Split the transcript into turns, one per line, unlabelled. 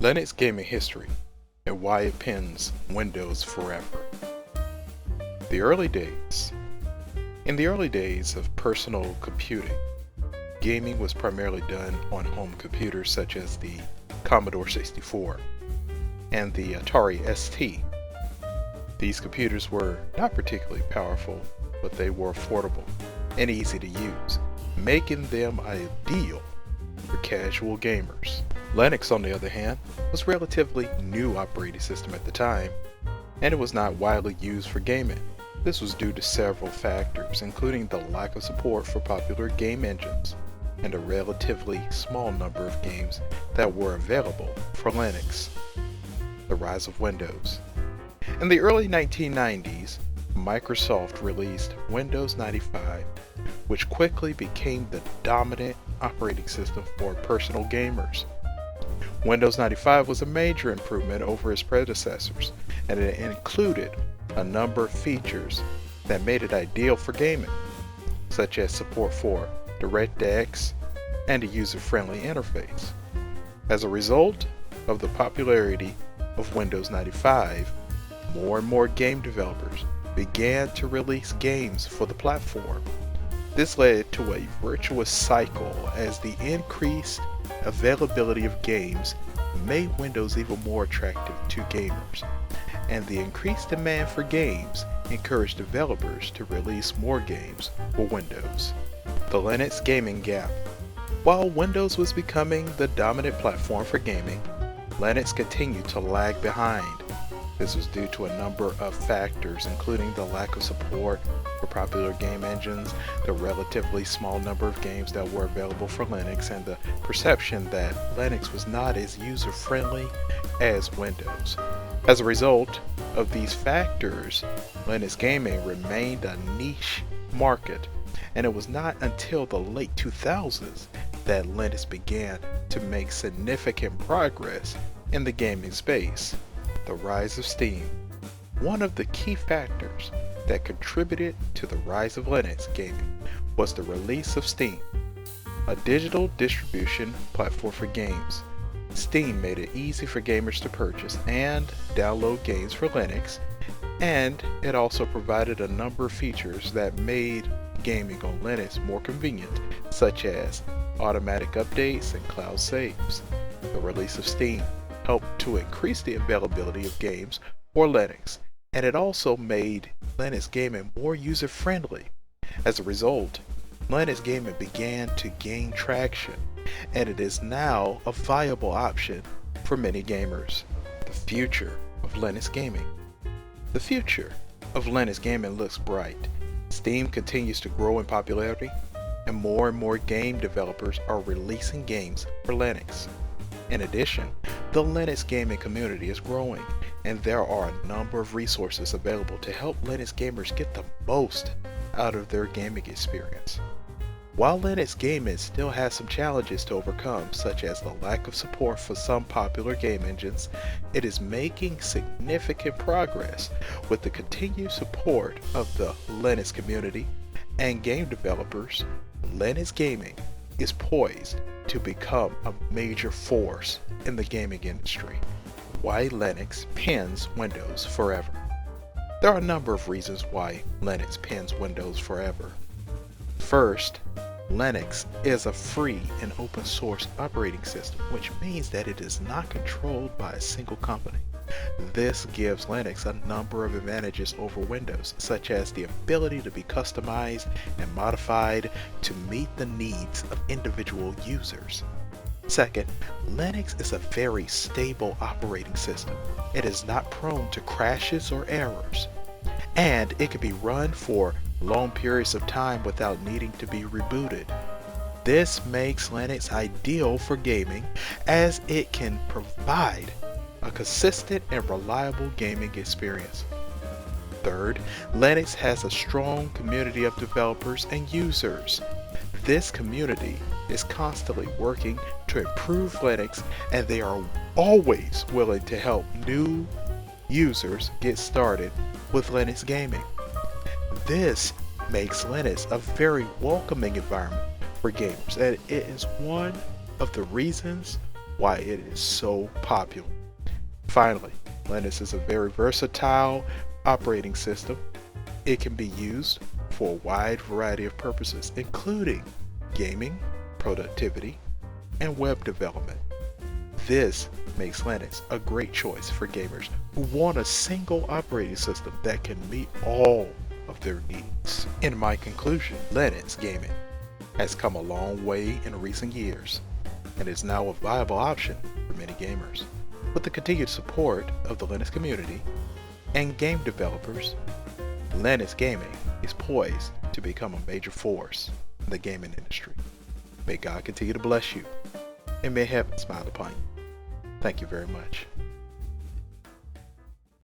Linux gaming history and why it pins Windows forever. The early days. In the early days of personal computing, gaming was primarily done on home computers such as the Commodore 64 and the Atari ST. These computers were not particularly powerful, but they were affordable and easy to use, making them ideal for casual gamers. Linux, on the other hand, was a relatively new operating system at the time, and it was not widely used for gaming. This was due to several factors, including the lack of support for popular game engines and a relatively small number of games that were available for Linux. The rise of Windows. In the early 1990s, Microsoft released Windows 95, which quickly became the dominant operating system for personal gamers. Windows 95 was a major improvement over its predecessors, and it included a number of features that made it ideal for gaming, such as support for DirectX and a user-friendly interface. As a result of the popularity of Windows 95, more and more game developers began to release games for the platform. This led to a virtuous cycle as the increased availability of games made Windows even more attractive to gamers, and the increased demand for games encouraged developers to release more games for Windows. The Linux gaming gap. While Windows was becoming the dominant platform for gaming, Linux continued to lag behind. This was due to a number of factors, including the lack of support for popular game engines, the relatively small number of games that were available for Linux, and the perception that Linux was not as user-friendly as Windows. As a result of these factors, Linux gaming remained a niche market, and it was not until the late 2000s that Linux began to make significant progress in the gaming space. The rise of Steam. One of the key factors that contributed to the rise of Linux gaming was the release of Steam, a digital distribution platform for games. Steam made it easy for gamers to purchase and download games for Linux, and it also provided a number of features that made gaming on Linux more convenient, such as automatic updates and cloud saves. The release of Steam helped to increase the availability of games for Linux, and it also made Linux gaming more user-friendly. As a result, Linux gaming began to gain traction, and it is now a viable option for many gamers. The future of Linux gaming. The future of Linux gaming looks bright. Steam continues to grow in popularity, and more game developers are releasing games for Linux. In addition, the Linux gaming community is growing, and there are a number of resources available to help Linux gamers get the most out of their gaming experience. While Linux gaming still has some challenges to overcome, such as the lack of support for some popular game engines, it is making significant progress with the continued support of the Linux community and game developers. Linux gaming is poised to become a major force in the gaming industry. Why Linux pins Windows forever. There are a number of reasons why Linux pins Windows forever. First, Linux is a free and open source operating system, which means that it is not controlled by a single company. This gives Linux a number of advantages over Windows, such as the ability to be customized and modified to meet the needs of individual users. Second, Linux is a very stable operating system. It is not prone to crashes or errors, and it can be run for long periods of time without needing to be rebooted. This makes Linux ideal for gaming, as it can provide a consistent and reliable gaming experience. Third, Linux has a strong community of developers and users. This community is constantly working to improve Linux, and they are always willing to help new users get started with Linux gaming. This makes Linux a very welcoming environment for gamers, and it is one of the reasons why it is so popular. Finally, Linux is a very versatile operating system. It can be used for a wide variety of purposes, including gaming, productivity, and web development. This makes Linux a great choice for gamers who want a single operating system that can meet all of their needs. In my conclusion, Linux gaming has come a long way in recent years and is now a viable option for many gamers. With the continued support of the Linux community and game developers, Linux gaming is poised to become a major force in the gaming industry. May God continue to bless you and may heaven smile upon you. Thank you very much.